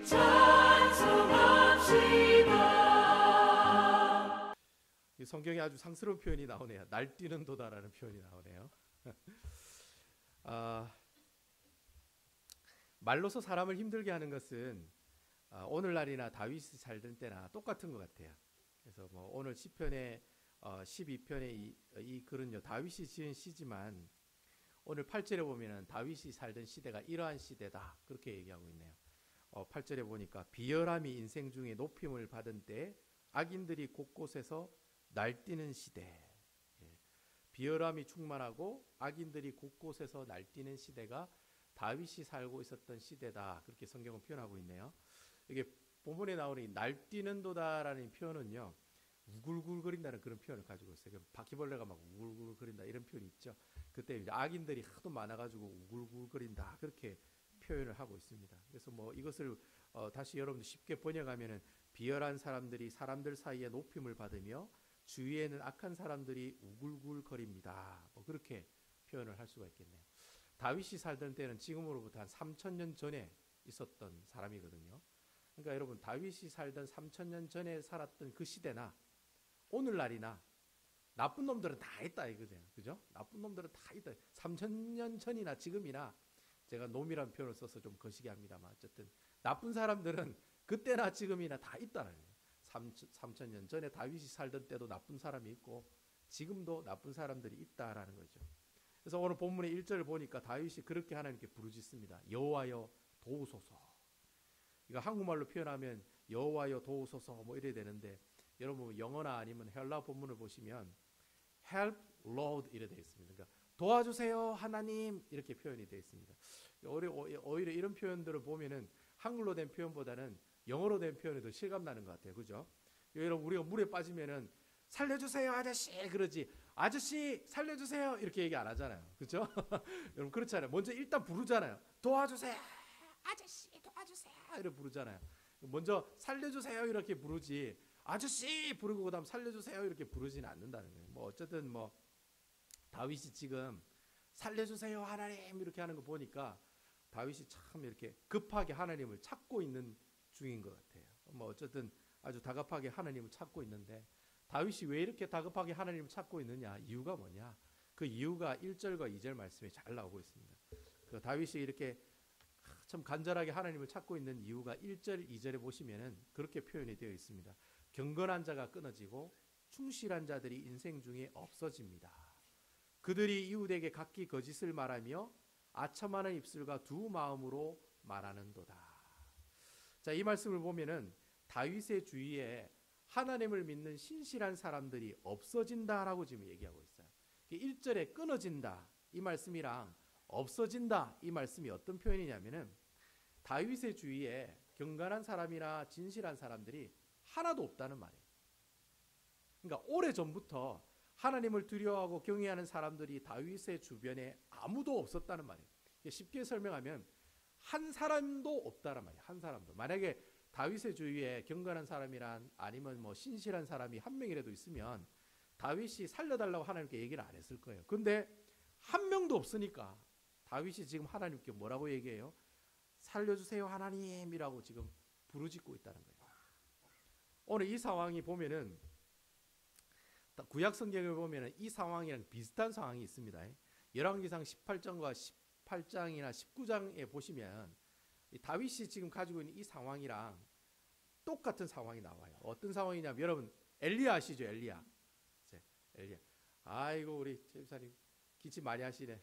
찬송합시다. 이 성경에 아주 상스러운 표현이 나오네요. 날뛰는 도다라는 표현이 나오네요. 말로서 사람을 힘들게 하는 것은 오늘날이나 다윗이 살던 때나 똑같은 것 같아요. 그래서 뭐 오늘 시편의 12편의 이 글은요, 다윗이 지은 시지만 오늘 8절에 보면은 다윗이 살던 시대가 이러한 시대다, 그렇게 얘기하고 있네요. 8절에 보니까 비열함이 인생 중에 높임을 받은 때 악인들이 곳곳에서 날뛰는 시대. 비열함이 충만하고 악인들이 곳곳에서 날뛰는 시대가 다윗이 살고 있었던 시대다, 그렇게 성경은 표현하고 있네요. 이게 본문에 나오는 이 날뛰는 도다라는 표현은요, 우글우글거린다는 그런 표현을 가지고 있어요. 바퀴벌레가 막 우글우글거린다 이런 표현이 있죠. 그때 이제 악인들이 하도 많아가지고 우글우글거린다, 그렇게 표현을 하고 있습니다. 그래서 뭐 이것을 다시 여러분들 쉽게 번역하면은 비열한 사람들이 사람들 사이에 높임을 받으며 주위에는 악한 사람들이 우글우글거립니다. 뭐 그렇게 표현을 할 수가 있겠네요. 다윗이 살던 때는 지금으로부터 한 3000년 전에 있었던 사람이거든요. 그러니까 여러분, 다윗이 살던 3000년 전에 살았던 그 시대나 오늘날이나 나쁜 놈들은 다 있다 이거죠. 그죠? 나쁜 놈들은 다 있다. 3000년 전이나 지금이나, 제가 놈이라는 표현을 써서 좀 거시기 합니다만 어쨌든 나쁜 사람들은 그때나 지금이나 다 있다는 거예요. 3000년 전에 다윗이 살던 때도 나쁜 사람이 있고 지금도 나쁜 사람들이 있다라는 거죠. 그래서 오늘 본문의 1절을 보니까 다윗이 그렇게 하나님께 부르짖습니다. 여호와여 도우소서. 이거 한국말로 표현하면 여호와여 도우소서 뭐 이래야 되는데, 여러분 영어나 아니면 헬라 본문을 보시면 help Lord 이래 되어 있습니다. 그러니까 도와주세요 하나님, 이렇게 표현이 되어 있습니다. 오히려 이런 표현들을 보면은 한글로 된 표현보다는 영어로 된 표현이 더 실감나는 것 같아요. 그죠? 여러분, 우리가 물에 빠지면은 살려주세요 아저씨 그러지, 아저씨 살려주세요 이렇게 얘기 안 하잖아요. 그죠? 여러분 그렇잖아요. 먼저 일단 부르잖아요. 도와주세요 아저씨, 도와주세요 이렇게 부르잖아요. 먼저 살려주세요 이렇게 부르지, 아저씨 부르고 그다음 살려주세요 이렇게 부르지는 않는다는 거예요. 뭐 어쨌든 뭐 다윗이 지금 살려주세요 하나님 이렇게 하는 거 보니까 다윗이 참 이렇게 급하게 하나님을 찾고 있는 중인 것 같아요. 뭐 어쨌든 아주 다급하게 하나님을 찾고 있는데, 다윗이 왜 이렇게 다급하게 하나님을 찾고 있느냐, 이유가 뭐냐, 그 이유가 1절과 2절 말씀에 잘 나오고 있습니다. 그 다윗이 이렇게 참 간절하게 하나님을 찾고 있는 이유가 1절, 2절에 보시면은 그렇게 표현이 되어 있습니다. 경건한 자가 끊어지고 충실한 자들이 인생 중에 없어집니다. 그들이 이웃에게 각기 거짓을 말하며 아첨하는 입술과 두 마음으로 말하는도다. 자, 이 말씀을 보면은 다윗의 주위에 하나님을 믿는 신실한 사람들이 없어진다라고 지금 얘기하고 있어요. 1절에 끊어진다 이 말씀이랑 없어진다 이 말씀이 어떤 표현이냐면은, 다윗의 주위에 경건한 사람이나 진실한 사람들이 하나도 없다는 말이에요. 그러니까 오래전부터 하나님을 두려워하고 경외하는 사람들이 다윗의 주변에 아무도 없었다는 말이에요. 쉽게 설명하면 한 사람도 없다란 말이에요. 한 사람도. 만약에 다윗의 주위에 경건한 사람이란 아니면 뭐 신실한 사람이 한 명이라도 있으면 다윗이 살려달라고 하나님께 얘기를 안 했을 거예요. 근데 한 명도 없으니까 다윗이 지금 하나님께 뭐라고 얘기해요? 살려주세요 하나님이라고 지금 부르짖고 있다는 거예요. 오늘 이 상황이 보면은, 구약 성경을 보면은 이 상황이랑 비슷한 상황이 있습니다. 열왕기상 18장과 18장이나 19장에 보시면 이 다윗이 지금 가지고 있는 이 상황이랑 똑같은 상황이 나와요. 어떤 상황이냐면, 여러분 엘리야 아시죠? 엘리야. 아이고 우리 집사님 기침 많이 하시네.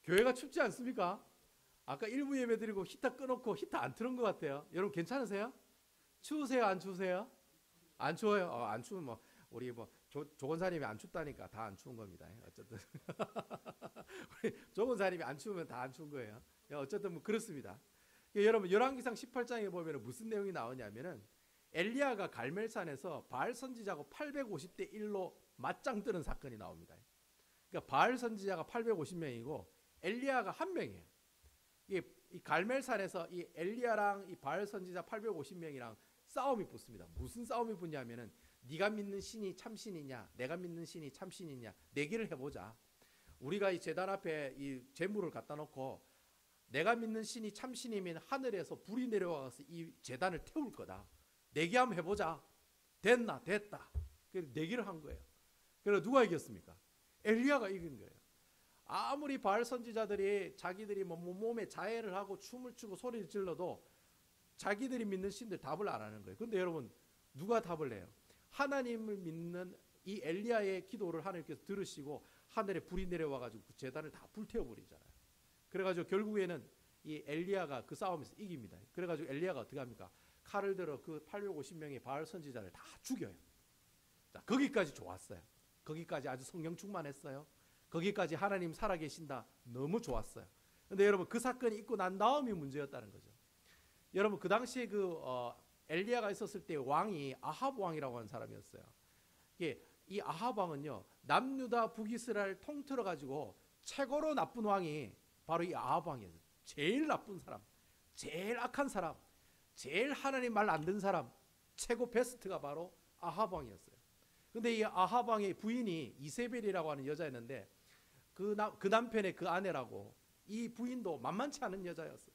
교회가 춥지 않습니까? 아까 일부 예배 드리고 히터 꺼놓고 히터 안 틀은 것 같아요. 여러분 괜찮으세요? 추우세요? 안 추우세요? 안 추워요? 안 추우면 뭐 우리 뭐 조건사님이 안 춥다니까 다 안 추운 겁니다. 어쨌든 우리 조건사님이 안 추우면 다 안 추운 거예요. 어쨌든 뭐 그렇습니다. 여러분 열왕기상 18장에 보면 무슨 내용이 나오냐면은, 엘리야가 갈멜산에서 바알 선지자하고 850대 1로 맞짱 뜨는 사건이 나옵니다. 그러니까 바알 선지자가 850명이고 엘리야가 한 명이에요. 이 갈멜산에서 이 엘리야랑 이 바알 선지자 850명이랑 싸움이 붙습니다. 무슨 싸움이 붙냐면은, 네가 믿는 신이 참신이냐, 내가 믿는 신이 참신이냐 내기를 해보자. 우리가 이 제단 앞에 이 제물을 갖다 놓고 내가 믿는 신이 참신이면 하늘에서 불이 내려와서 이 제단을 태울 거다. 내기 한번 해보자. 됐나? 됐다. 그래서 내기를 한 거예요. 그래서 누가 이겼습니까? 엘리야가 이긴 거예요. 아무리 바알 선지자들이 자기들이 몸에 자해를 하고 춤을 추고 소리를 질러도 자기들이 믿는 신들 답을 안 하는 거예요. 근데 여러분, 누가 답을 내요? 하나님을 믿는 이 엘리야의 기도를 하나님께서 들으시고 하늘에 불이 내려와가지고 그 제단을 다 불태워버리잖아요. 그래가지고 결국에는 이 엘리야가 그 싸움에서 이깁니다. 그래가지고 엘리야가 어떻게 합니까? 칼을 들어 그 850명의 바알 선지자를 다 죽여요. 자, 거기까지 좋았어요. 거기까지 아주 성령 충만했어요. 거기까지 하나님 살아계신다. 너무 좋았어요. 근데 여러분, 그 사건이 있고 난 다음이 문제였다는 거죠. 여러분, 그 당시에 엘리야가 있었을 때 왕이 아합 왕이라고 하는 사람이었어요. 이 아합 왕은요, 남유다 북이스라엘 통틀어 가지고 최고로 나쁜 왕이 바로 이 아합 왕이었어요. 제일 나쁜 사람, 제일 악한 사람, 제일 하나님 말 안 듣는 사람, 최고 베스트가 바로 아합 왕이었어요. 근데 이 아합 왕의 부인이 이세벨이라고 하는 여자였는데 그 남편의 그 아내라고, 이 부인도 만만치 않은 여자였어요.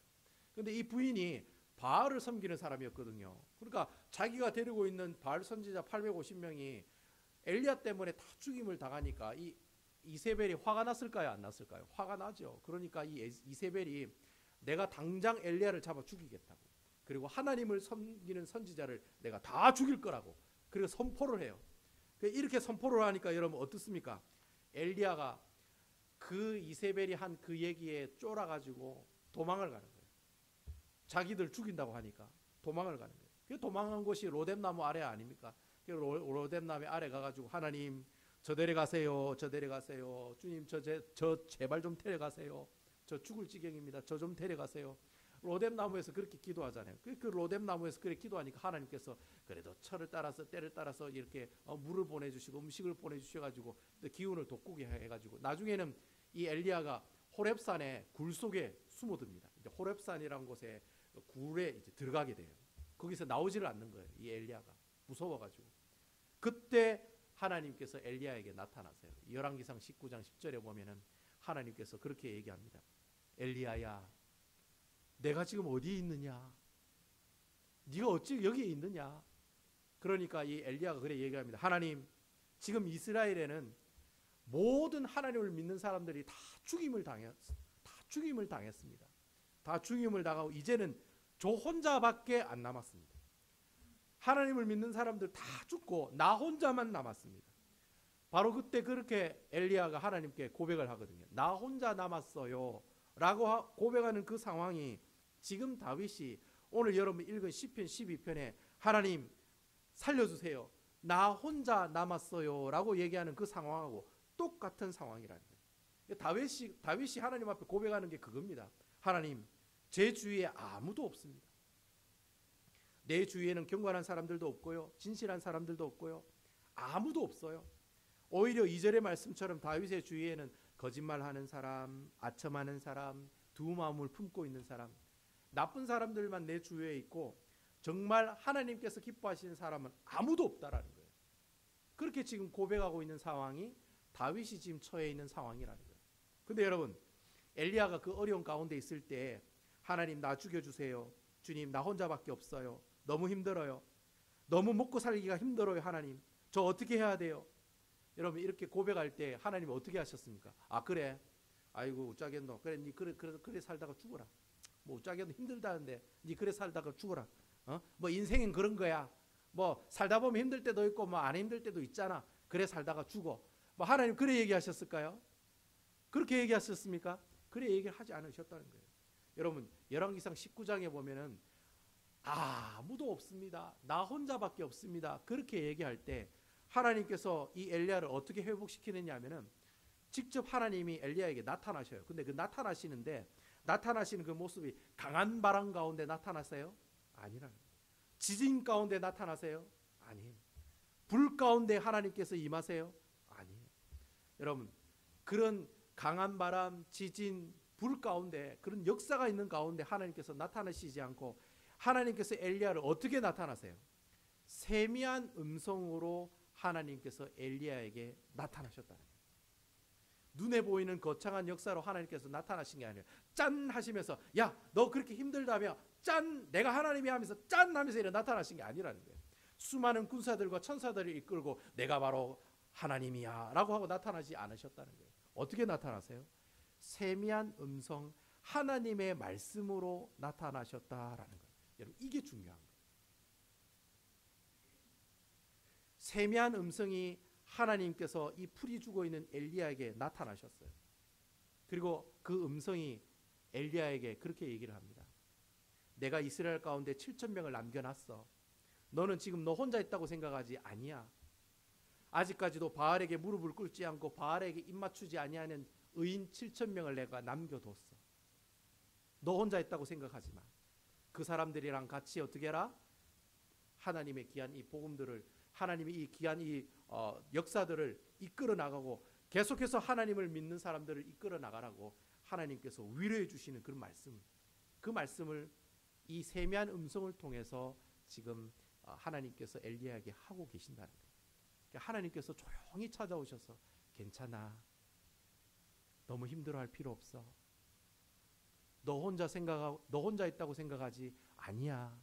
근데 이 부인이 바알을 섬기는 사람이었거든요. 그러니까 자기가 데리고 있는 바알 선지자 850명이 엘리야 때문에 다 죽임을 당하니까 이 이세벨이 화가 났을까요? 안 났을까요? 화가 나죠. 그러니까 이 이세벨이 내가 당장 엘리야를 잡아 죽이겠다고, 그리고 하나님을 섬기는 선지자를 내가 다 죽일 거라고, 그리고 선포를 해요. 이렇게 선포를 하니까 여러분 어떻습니까? 엘리야가 그 이세벨이 한 그 얘기에 쫄아가지고 도망을 가는 거예요. 자기들 죽인다고 하니까 도망을 가는 거예요. 그 도망한 곳이 로뎀나무 아래 아닙니까? 로뎀나무 아래 가가지고 하나님 저 데려가세요. 저 데려가세요. 주님 저 제발 좀 데려가세요. 저 죽을 지경입니다. 저 좀 데려가세요. 로뎀나무에서 그렇게 기도하잖아요. 그 로뎀나무에서 그렇게 기도하니까 하나님께서 그래도 철을 따라서 때를 따라서 이렇게 물을 보내주시고 음식을 보내주셔가지고 기운을 돋구게 해가지고 나중에는 이 엘리야가 호렙산의 굴 속에 숨어듭니다. 이제 호렙산이라는 곳에 굴에 이제 들어가게 돼요. 거기서 나오지를 않는 거예요. 이 엘리야가 무서워가지고. 그때 하나님께서 엘리야에게 나타나세요. 열왕기상 19장 10절에 보면은 하나님께서 그렇게 얘기합니다. 엘리야야, 내가 지금 어디에 있느냐? 네가 어찌 여기에 있느냐? 그러니까 이 엘리야가 그래 얘기합니다. 하나님, 지금 이스라엘에는 모든 하나님을 믿는 사람들이 다 죽임을 당했습니다. 다 죽임을 당하고 이제는 저 혼자밖에 안 남았습니다. 하나님을 믿는 사람들 다 죽고 나 혼자만 남았습니다. 바로 그때 그렇게 엘리야가 하나님께 고백을 하거든요. 나 혼자 남았어요 라고 고백하는 그 상황이 지금 다윗이 오늘 여러분 읽은 시편 12편에 하나님 살려주세요, 나 혼자 남았어요 라고 얘기하는 그 상황하고 똑같은 상황이라는 거예요. 다윗이 하나님 앞에 고백하는 게 그겁니다. 하나님, 제 주위에 아무도 없습니다. 내 주위에는 경건한 사람들도 없고요, 진실한 사람들도 없고요, 아무도 없어요. 오히려 2절의 말씀처럼 다윗의 주위에는 거짓말하는 사람, 아첨하는 사람, 두 마음을 품고 있는 사람, 나쁜 사람들만 내 주위에 있고 정말 하나님께서 기뻐하시는 사람은 아무도 없다라는 거예요. 그렇게 지금 고백하고 있는 상황이 다윗이 지금 처해 있는 상황이라는 거예요. 근데 여러분, 엘리야가 그 어려운 가운데 있을 때 하나님 나 죽여주세요, 주님 나 혼자밖에 없어요, 너무 힘들어요, 너무 먹고 살기가 힘들어요, 하나님 저 어떻게 해야 돼요? 여러분 이렇게 고백할 때 하나님 어떻게 하셨습니까? 아 그래, 아이고 우짜겠노, 그래 니 그래 살다가 죽어라. 뭐 우짜겠노 힘들다는데 니 그래 살다가 죽어라. 뭐 인생은 그런 거야. 뭐 살다 보면 힘들 때도 있고 뭐 안 힘들 때도 있잖아. 그래 살다가 죽어. 뭐 하나님 그래 얘기하셨을까요? 그렇게 얘기하셨습니까? 그래 얘기를 하지 않으셨다는 거예요. 여러분 열왕기상 19장에 보면은 아무도 없습니다, 나 혼자밖에 없습니다, 그렇게 얘기할 때 하나님께서 이 엘리야를 어떻게 회복시키느냐 하면은 직접 하나님이 엘리야에게 나타나셔요. 근데 그 나타나시는 그 모습이 강한 바람 가운데 나타나세요? 아니라는 거예요. 지진 가운데 나타나세요? 아니에요. 불 가운데 하나님께서 임하세요? 아니에요. 여러분 그런 강한 바람, 지진, 불 가운데 그런 역사가 있는 가운데 하나님께서 나타나시지 않고 하나님께서 엘리야를 어떻게 나타나세요? 세미한 음성으로 하나님께서 엘리야에게 나타나셨다는 거예요. 눈에 보이는 거창한 역사로 하나님께서 나타나신 게 아니에요. 짠 하시면서 야, 너 그렇게 힘들다며 짠, 내가 하나님이 하면서 짠 하면서 이렇게 나타나신 게 아니라는 거예요. 수많은 군사들과 천사들을 이끌고 내가 바로 하나님이야 라고 하고 나타나지 않으셨다는 거예요. 어떻게 나타나세요? 세미한 음성, 하나님의 말씀으로 나타나셨다라는 거예요. 여러분, 이게 중요한 거예요. 세미한 음성이 하나님께서 이 풀이 죽어 있는 엘리야에게 나타나셨어요. 그리고 그 음성이 엘리야에게 그렇게 얘기를 합니다. 내가 이스라엘 가운데 7,000명을 남겨놨어. 너는 지금 너 혼자 있다고 생각하지 아니야. 아직까지도 바알에게 무릎을 꿇지 않고 바알에게 입맞추지 아니하는 의인 7,000명을 내가 남겨뒀어. 너 혼자 있다고 생각하지 마. 그 사람들이랑 같이 어떻게 해라? 하나님의 귀한 이 복음들을, 하나님의 이 귀한 이 역사들을 이끌어 나가고 계속해서 하나님을 믿는 사람들을 이끌어 나가라고 하나님께서 위로해 주시는 그런 말씀, 그 말씀을 이 세미한 음성을 통해서 지금 하나님께서 엘리야에게 하고 계신다는 거예요. 그러니까 하나님께서 조용히 찾아오셔서 괜찮아, 너무 힘들어할 필요 없어, 너 혼자 있다고 생각하지 아니야,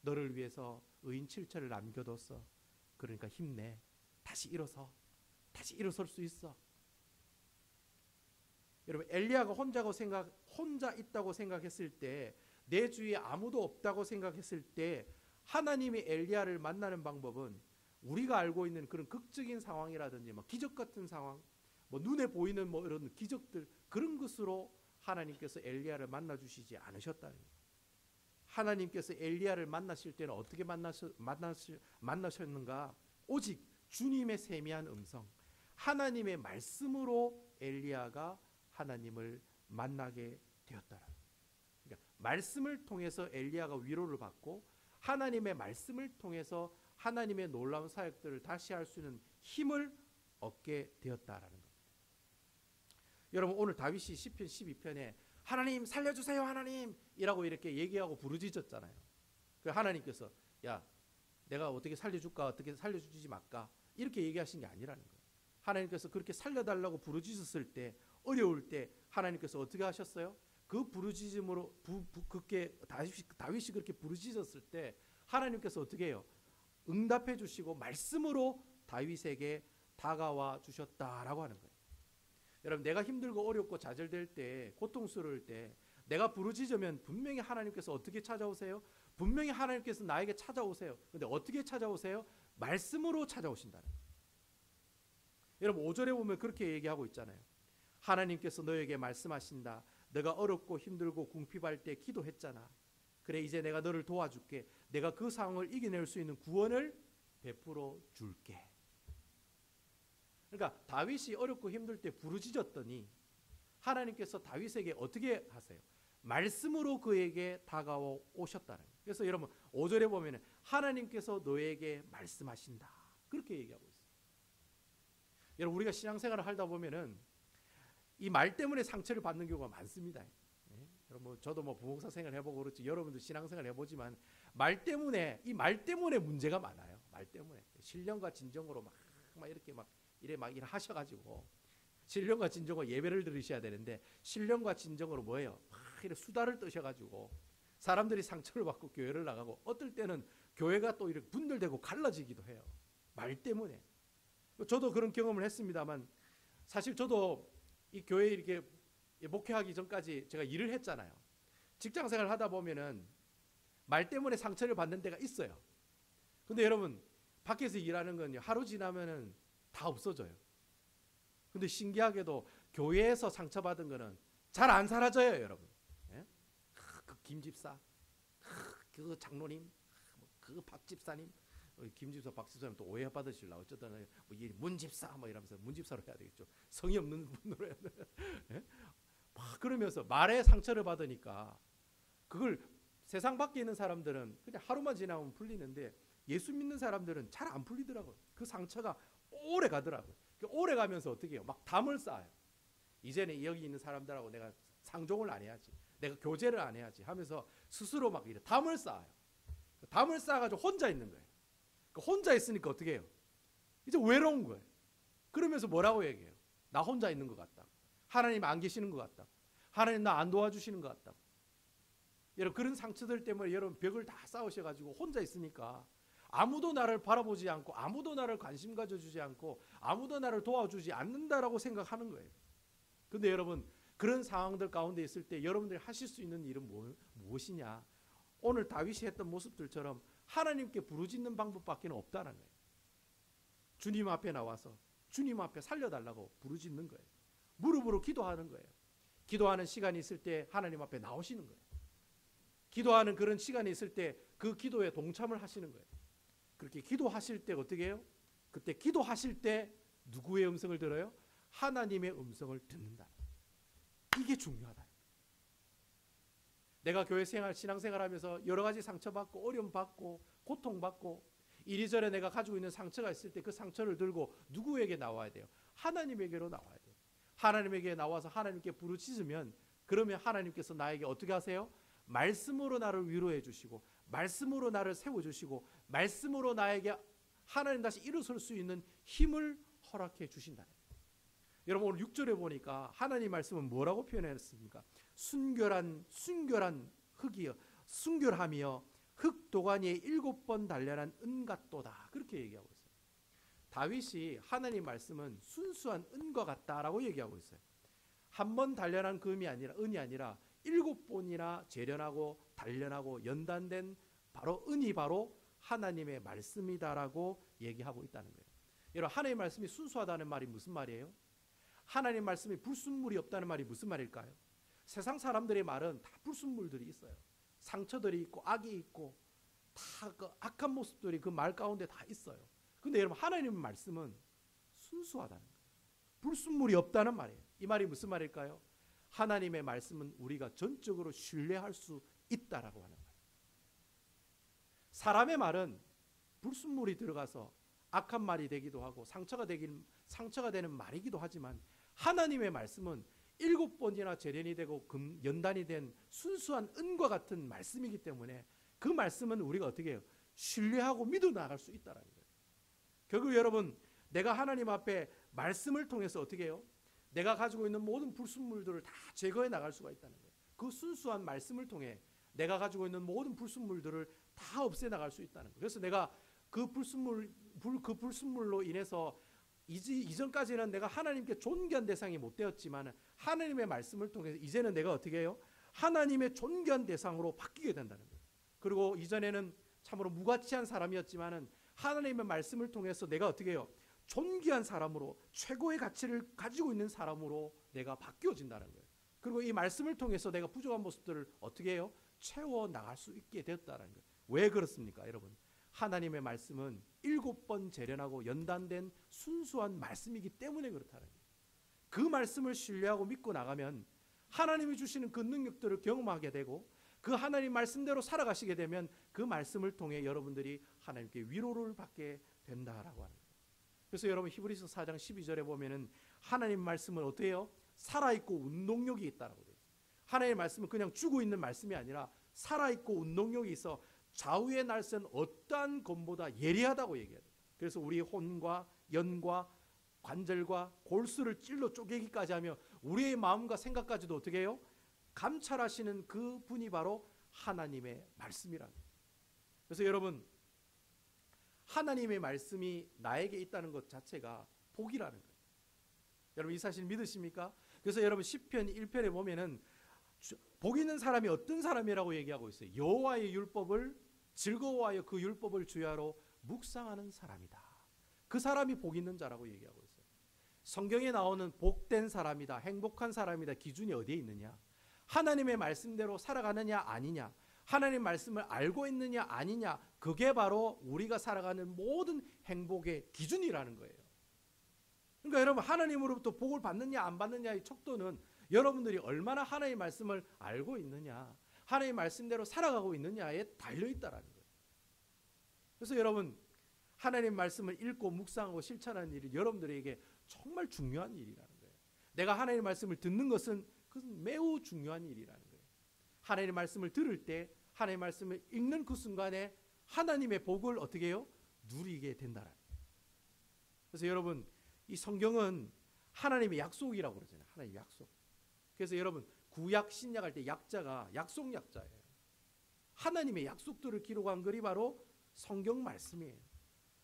너를 위해서 의인 7천을 남겨뒀어. 그러니까 힘내, 다시 일어설 수 있어. 여러분, 엘리야가 혼자 있다고 생각했을 때, 내 주위에 아무도 없다고 생각했을 때 하나님의 엘리야를 만나는 방법은 우리가 알고 있는 그런 극적인 상황이라든지 뭐 기적 같은 상황, 뭐 눈에 보이는 뭐 이런 기적들, 그런 것으로 하나님께서 엘리야를 만나 주시지 않으셨다는 거예요. 하나님께서 엘리야를 만나실 때는 어떻게 만나셨는가? 오직 주님의 세미한 음성, 하나님의 말씀으로 엘리야가 하나님을 만나게 되었다라. 그러니까 말씀을 통해서 엘리야가 위로를 받고 하나님의 말씀을 통해서 하나님의 놀라운 사역들을 다시 할 수 있는 힘을 얻게 되었다라는 겁니다. 여러분, 오늘 다윗이 시편 12편에 하나님 살려주세요 하나님이라고 이렇게 얘기하고 부르짖었잖아요. 그 하나님께서 야, 내가 어떻게 살려줄까, 어떻게 살려주지 말까, 이렇게 얘기하신 게 아니라는 거예요. 하나님께서 그렇게 살려달라고 부르짖었을 때, 어려울 때 하나님께서 어떻게 하셨어요? 그 부르짖음으로 그렇게 다윗이 그렇게 부르짖었을 때 하나님께서 어떻게 해요? 응답해 주시고 말씀으로 다윗에게 다가와 주셨다라고 하는 거예요. 여러분, 내가 힘들고 어렵고 좌절될 때, 고통스러울 때 내가 부르짖으면 분명히 하나님께서 어떻게 찾아오세요? 분명히 하나님께서 나에게 찾아오세요. 근데 어떻게 찾아오세요? 말씀으로 찾아오신다는 거예요. 여러분, 5절에 보면 그렇게 얘기하고 있잖아요. 하나님께서 너에게 말씀하신다. 내가 어렵고 힘들고 궁핍할 때 기도했잖아. 그래, 이제 내가 너를 도와줄게. 내가 그 상황을 이겨낼 수 있는 구원을 베풀어 줄게. 그러니까 다윗이 어렵고 힘들 때 부르짖었더니 하나님께서 다윗에게 어떻게 하세요? 말씀으로 그에게 다가오셨다는 거예요. 그래서 여러분, 5절에 보면 하나님께서 너에게 말씀하신다, 그렇게 얘기하고 있어요. 여러분, 우리가 신앙생활을 하다 보면은 이 말 때문에 상처를 받는 경우가 많습니다. 여러분, 저도 뭐 부목사 생활 해보고 그렇지, 여러분도 신앙생활 해보지만 말 때문에 문제가 많아요. 말 때문에 신령과 진정으로 막 이렇게 이래 하셔가지고, 신령과 진정으로 예배를 들으셔야 되는데 신령과 진정으로 뭐예요? 막 이렇게 수다를 떠셔가지고 사람들이 상처를 받고 교회를 나가고, 어떨 때는 교회가 또 이렇게 분열되고 갈라지기도 해요. 말 때문에. 저도 그런 경험을 했습니다만, 사실 저도 이 교회에 이렇게 목회하기 전까지 제가 일을 했잖아요. 직장생활 하다 보면은 말 때문에 상처를 받는 데가 있어요. 근데 여러분, 밖에서 일하는 건요, 하루 지나면은 다 없어져요. 근데 신기하게도 교회에서 상처받은 거는 잘 안 사라져요, 여러분. 예? 그 김집사, 그 장로님, 그 박집사님, 김집사, 박집사님 또 오해받으실라 어쩌다는 문집사 뭐 이러면서 문집사로 해야 되겠죠. 성의 없는 분으로 해야 돼. 예? 막 그러면서 말에 상처를 받으니까 그걸 세상 밖에 있는 사람들은 그냥 하루만 지나면 풀리는데 예수 믿는 사람들은 잘 안 풀리더라고요. 그 상처가 오래 가더라고요. 오래 가면서 어떻게 해요? 막 담을 쌓아요. 이제는 여기 있는 사람들하고 내가 상종을 안 해야지, 내가 교제를 안 해야지 하면서 스스로 막 이래 담을 쌓아요. 담을 쌓아가지고 혼자 있는 거예요. 혼자 있으니까 어떻게 해요? 이제 외로운 거예요. 그러면서 뭐라고 얘기해요? 나 혼자 있는 것 같다. 하나님 안 계시는 것 같다. 하나님 나 안 도와주시는 것 같다. 여러분 그런 상처들 때문에 여러분 벽을 다 쌓으셔가지고 혼자 있으니까 아무도 나를 바라보지 않고 아무도 나를 관심 가져주지 않고 아무도 나를 도와주지 않는다라고 생각하는 거예요. 근데 여러분 그런 상황들 가운데 있을 때 여러분들이 하실 수 있는 일은 무엇이냐? 오늘 다윗이 했던 모습들처럼 하나님께 부르짖는 방법밖에 없다는 거예요. 주님 앞에 나와서 주님 앞에 살려달라고 부르짖는 거예요. 무릎으로 기도하는 거예요. 기도하는 시간이 있을 때 하나님 앞에 나오시는 거예요. 기도하는 그런 시간이 있을 때 그 기도에 동참을 하시는 거예요. 그렇게 기도하실 때 어떻게 해요? 그때 기도하실 때 누구의 음성을 들어요? 하나님의 음성을 듣는다. 이게 중요하다. 내가 교회 생활, 신앙생활 하면서 여러 가지 상처받고 어려움 받고 고통받고 이리저리 내가 가지고 있는 상처가 있을 때 그 상처를 들고 누구에게 나와야 돼요? 하나님에게로 나와야 돼요. 하나님에게 나와서 하나님께 부르짖으면 그러면 하나님께서 나에게 어떻게 하세요? 말씀으로 나를 위로해 주시고 말씀으로 나를 세워주시고 말씀으로 나에게 하나님 다시 일어설 수 있는 힘을 허락해 주신다. 여러분 오늘 6절에 보니까 하나님 말씀은 뭐라고 표현했습니까? 순결한 흙이여 순결하며 흙 도가니에 7번 단련한 은 같도다. 그렇게 얘기하고 있어요. 다윗이 하나님 말씀은 순수한 은과 같다라고 얘기하고 있어요. 한 번 단련한 금이 아니라 은이 아니라 7번이나 재련하고 단련하고 연단된 바로 은이 바로 하나님의 말씀이다라고 얘기하고 있다는 거예요. 여러분 하나님의 말씀이 순수하다는 말이 무슨 말이에요? 하나님 말씀이 불순물이 없다는 말이 무슨 말일까요? 세상 사람들의 말은 다 불순물들이 있어요. 상처들이 있고 악이 있고 다 그 악한 모습들이 그 말 가운데 다 있어요. 근데 여러분 하나님의 말씀은 순수하다는 거예요. 불순물이 없다는 말이에요. 이 말이 무슨 말일까요? 하나님의 말씀은 우리가 전적으로 신뢰할 수 있다라고 하는 거예요. 사람의 말은 불순물이 들어가서 악한 말이 되기도 하고 상처가 되는 말이기도 하지만 하나님의 말씀은 7번이나 재련이 되고 연단이 된 순수한 은과 같은 말씀이기 때문에 그 말씀은 우리가 어떻게 해요? 신뢰하고 믿어 나갈 수 있다는 거예요. 결국 여러분 내가 하나님 앞에 말씀을 통해서 어떻게 해요? 내가 가지고 있는 모든 불순물들을 다 제거해 나갈 수가 있다는 거예요. 그 순수한 말씀을 통해 내가 가지고 있는 모든 불순물들을 다 없애 나갈 수 있다는 거예요. 그래서 내가 그 불순물로 인해서 이전까지는 내가 하나님께 존귀한 대상이 못 되었지만 하나님의 말씀을 통해서 이제는 내가 어떻게 해요? 하나님의 존귀한 대상으로 바뀌게 된다는 거예요. 그리고 이전에는 참으로 무가치한 사람이었지만 하나님의 말씀을 통해서 내가 어떻게 해요? 존귀한 사람으로 최고의 가치를 가지고 있는 사람으로 내가 바뀌어진다는 거예요. 그리고 이 말씀을 통해서 내가 부족한 모습들을 어떻게 해요? 채워 나갈 수 있게 되었다는 거예요. 왜 그렇습니까, 여러분? 하나님의 말씀은 7번 재련하고 연단된 순수한 말씀이기 때문에 그렇다는 거예요. 그 말씀을 신뢰하고 믿고 나가면 하나님이 주시는 그 능력들을 경험하게 되고 그 하나님 말씀대로 살아가시게 되면 그 말씀을 통해 여러분들이 하나님께 위로를 받게 된다라고 하는 거예요. 그래서 여러분 히브리서 4장 12절에 보면은 하나님 말씀은 어떻게 해요? 살아있고 운동력이 있다라고 돼요. 하나님의 말씀은 그냥 주고 있는 말씀이 아니라 살아있고 운동력이 있어 좌우의 날선 어떠한 검보다 예리하다고 얘기해요. 그래서 우리 혼과 연과 관절과 골수를 찔러 쪼개기까지 하며 우리의 마음과 생각까지도 어떻게 해요? 감찰하시는 그 분이 바로 하나님의 말씀이라는 거예요. 그래서 여러분 하나님의 말씀이 나에게 있다는 것 자체가 복이라는 거예요. 여러분 이 사실 믿으십니까? 그래서 여러분 시편 1편에 보면은 복 있는 사람이 어떤 사람이라고 얘기하고 있어요. 여호와의 율법을 즐거워하여 그 율법을 주야로 묵상하는 사람이다. 그 사람이 복 있는 자라고 얘기하고 있어요. 성경에 나오는 복된 사람이다, 행복한 사람이다 기준이 어디에 있느냐? 하나님의 말씀대로 살아가느냐 아니냐? 하나님 말씀을 알고 있느냐 아니냐? 그게 바로 우리가 살아가는 모든 행복의 기준이라는 거예요. 그러니까 여러분 하나님으로부터 복을 받느냐 안 받느냐의 척도는 여러분들이 얼마나 하나님의 말씀을 알고 있느냐, 하나님의 말씀대로 살아가고 있느냐에 달려있다라는 거예요. 그래서 여러분 하나님의 말씀을 읽고 묵상하고 실천하는 일이 여러분들에게 정말 중요한 일이라는 거예요. 내가 하나님의 말씀을 듣는 것은 그것은 매우 중요한 일이라는 거예요. 하나님의 말씀을 들을 때 하나님의 말씀을 읽는 그 순간에 하나님의 복을 어떻게 해요? 누리게 된다라는 거예요. 그래서 여러분 이 성경은 하나님의 약속이라고 그러잖아요. 하나님의 약속. 그래서 여러분 구약 신약 할 때 약자가 약속 약자예요. 하나님의 약속들을 기록한 글이 바로 성경 말씀이에요.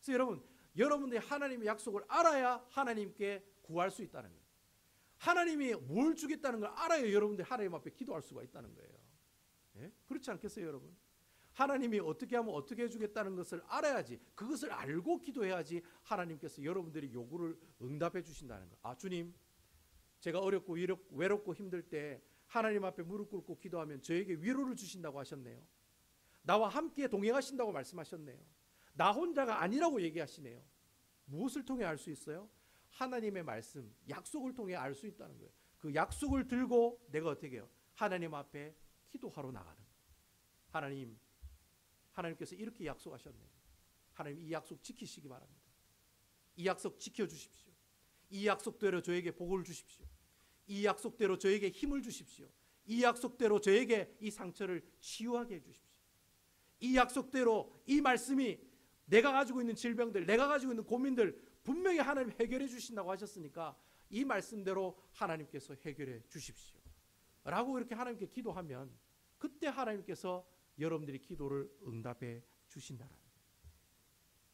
그래서 여러분들이 하나님의 약속을 알아야 하나님께 구할 수 있다는 거예요. 하나님이 뭘 주겠다는 걸 알아야 여러분들이 하나님 앞에 기도할 수가 있다는 거예요. 예? 그렇지 않겠어요, 여러분? 하나님이 어떻게 하면 어떻게 해주겠다는 것을 알아야지, 그것을 알고 기도해야지 하나님께서 여러분들이 요구를 응답해 주신다는 거예요. 아, 주님, 제가 어렵고 외롭고 힘들 때 하나님 앞에 무릎 꿇고 기도하면 저에게 위로를 주신다고 하셨네요. 나와 함께 동행하신다고 말씀하셨네요. 나 혼자가 아니라고 얘기하시네요. 무엇을 통해 알 수 있어요? 하나님의 말씀, 약속을 통해 알 수 있다는 거예요. 그 약속을 들고 내가 어떻게 해요? 하나님 앞에 기도하러 나가는 거예요. 하나님께서 이렇게 약속하셨네요. 하나님 이 약속 지키시기 바랍니다. 이 약속 지켜주십시오. 이 약속대로 저에게 복을 주십시오. 이 약속대로 저에게 힘을 주십시오. 이 약속대로 저에게 이 상처를 치유하게 해주십시오. 이 약속대로 이 말씀이 내가 가지고 있는 질병들, 내가 가지고 있는 고민들 분명히 하나님 해결해 주신다고 하셨으니까 이 말씀대로 하나님께서 해결해 주십시오 라고 이렇게 하나님께 기도하면 그때 하나님께서 여러분들이 기도를 응답해 주신다는 거예요.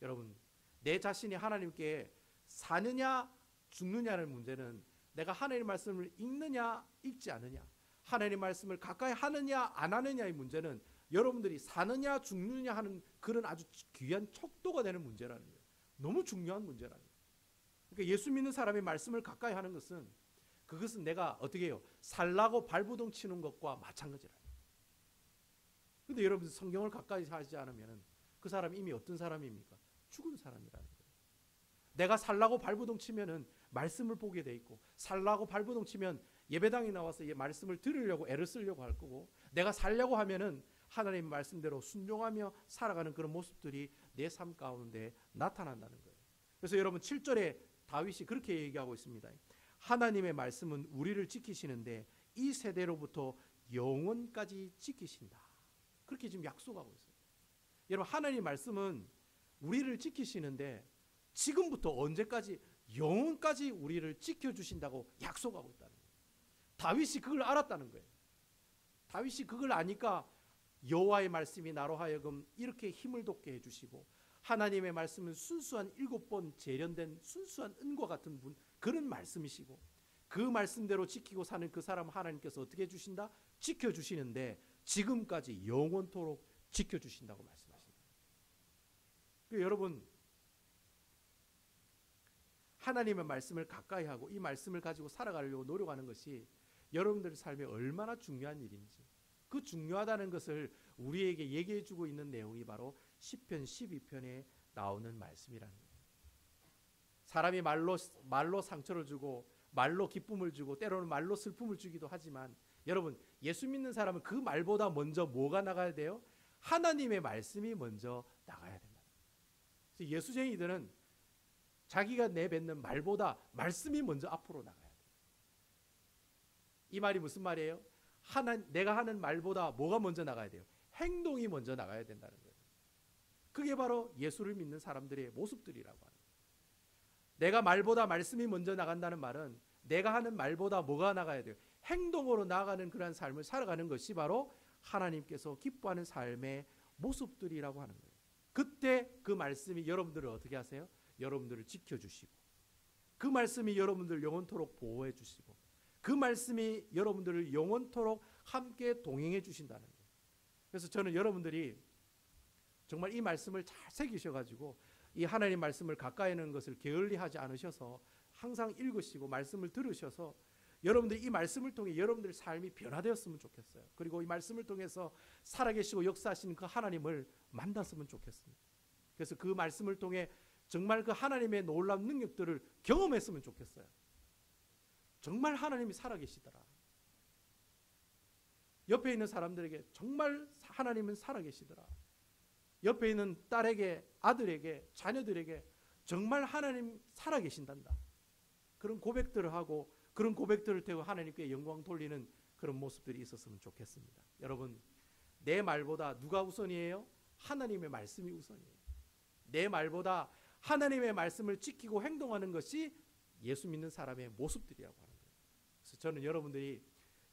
여러분, 내 자신이 하나님께 사느냐 죽느냐는 문제는 내가 하나님의 말씀을 읽느냐 읽지 않느냐, 하나님의 말씀을 가까이 하느냐 안 하느냐의 문제는 여러분들이 사느냐 죽느냐 하는 그런 아주 귀한 척도가 되는 문제라는 거예요. 너무 중요한 문제라는 거예요. 그러니까 예수 믿는 사람의 말씀을 가까이 하는 것은 그것은 내가 어떻게 해요? 살라고 발부동 치는 것과 마찬가지라는 거예요. 그런데 여러분 성경을 가까이 하지 않으면 그 사람이 이미 어떤 사람입니까? 죽은 사람이라는 거예요. 내가 살라고 발부동 치면은 말씀을 보게 돼 있고, 살라고 발부동 치면 예배당에 나와서 이 말씀을 들으려고 애를 쓰려고 할 거고, 내가 살려고 하면은 하나님의 말씀대로 순종하며 살아가는 그런 모습들이 내 삶 가운데 나타난다는 거예요. 그래서 여러분 7절에 다윗이 그렇게 얘기하고 있습니다. 하나님의 말씀은 우리를 지키시는데 이 세대로부터 영원까지 지키신다. 그렇게 지금 약속하고 있어요. 여러분 하나님의 말씀은 우리를 지키시는데 지금부터 언제까지 영원까지 우리를 지켜주신다고 약속하고 있다는 거예요. 다윗이 그걸 알았다는 거예요. 다윗이 그걸 아니까 여호와의 말씀이 나로 하여금 이렇게 힘을 돋게 해주시고, 하나님의 말씀은 순수한 7번 재련된 순수한 은과 같은 분, 그런 말씀이시고, 그 말씀대로 지키고 사는 그 사람 하나님께서 어떻게 해주신다? 지켜주시는데 지금까지 영원토록 지켜주신다고 말씀하십니다. 여러분, 하나님의 말씀을 가까이 하고 이 말씀을 가지고 살아가려고 노력하는 것이 여러분들의 삶에 얼마나 중요한 일인지, 그 중요하다는 것을 우리에게 얘기해 주고 있는 내용이 바로 시편 12편에 나오는 말씀이라는 거예요. 사람이 말로 상처를 주고 말로 기쁨을 주고 때로는 말로 슬픔을 주기도 하지만, 여러분 예수 믿는 사람은 그 말보다 먼저 뭐가 나가야 돼요? 하나님의 말씀이 먼저 나가야 된다. 그래서 예수쟁이들은 자기가 내뱉는 말보다 말씀이 먼저 앞으로 나가야 돼요. 이 말이 무슨 말이에요? 내가 하는 말보다 뭐가 먼저 나가야 돼요? 행동이 먼저 나가야 된다는 거예요. 그게 바로 예수를 믿는 사람들의 모습들이라고 하는 거예요. 내가 말보다 말씀이 먼저 나간다는 말은 내가 하는 말보다 뭐가 나가야 돼요? 행동으로 나아가는 그런 삶을 살아가는 것이 바로 하나님께서 기뻐하는 삶의 모습들이라고 하는 거예요. 그때 그 말씀이 여러분들을 어떻게 하세요? 여러분들을 지켜주시고, 그 말씀이 여러분들을 영원토록 보호해 주시고, 그 말씀이 여러분들을 영원토록 함께 동행해 주신다는 거예요. 그래서 저는 여러분들이 정말 이 말씀을 잘 새기셔가지고 이 하나님 말씀을 가까이 하는 것을 게을리하지 않으셔서 항상 읽으시고 말씀을 들으셔서 여러분들이 이 말씀을 통해 여러분들의 삶이 변화되었으면 좋겠어요. 그리고 이 말씀을 통해서 살아계시고 역사하시는 그 하나님을 만났으면 좋겠습니다. 그래서 그 말씀을 통해 정말 그 하나님의 놀라운 능력들을 경험했으면 좋겠어요. 정말 하나님이 살아계시더라. 옆에 있는 사람들에게 정말 하나님은 살아계시더라. 옆에 있는 딸에게, 아들에게, 자녀들에게 정말 하나님 살아계신단다. 그런 고백들을 하고 그런 고백들을 통해 하나님께 영광 돌리는 그런 모습들이 있었으면 좋겠습니다. 여러분, 내 말보다 누가 우선이에요? 하나님의 말씀이 우선이에요. 내 말보다 하나님의 말씀을 지키고 행동하는 것이 예수 믿는 사람의 모습들이라고 하는 거예요. 그래서 저는 여러분들이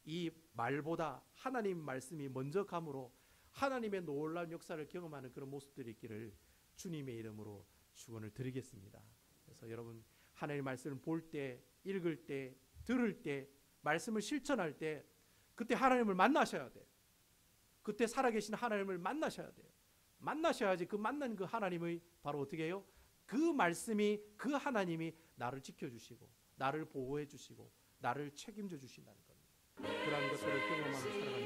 이 말보다 하나님 말씀이 먼저 감으로 하나님의 놀라운 역사를 경험하는 그런 모습들이 있기를 주님의 이름으로 축원을 드리겠습니다. 그래서 여러분 하나님의 말씀을 볼 때, 읽을 때, 들을 때, 말씀을 실천할 때 그때 하나님을 만나셔야 돼요. 그때 살아계신 하나님을 만나셔야 돼요. 만나셔야지 그 만난 그 하나님의 바로 어떻게 해요? 그 말씀이 그 하나님이 나를 지켜주시고 나를 보호해 주시고 나를 책임져 주신다는 겁니다. 그러한 것들을 경험하며 살아가는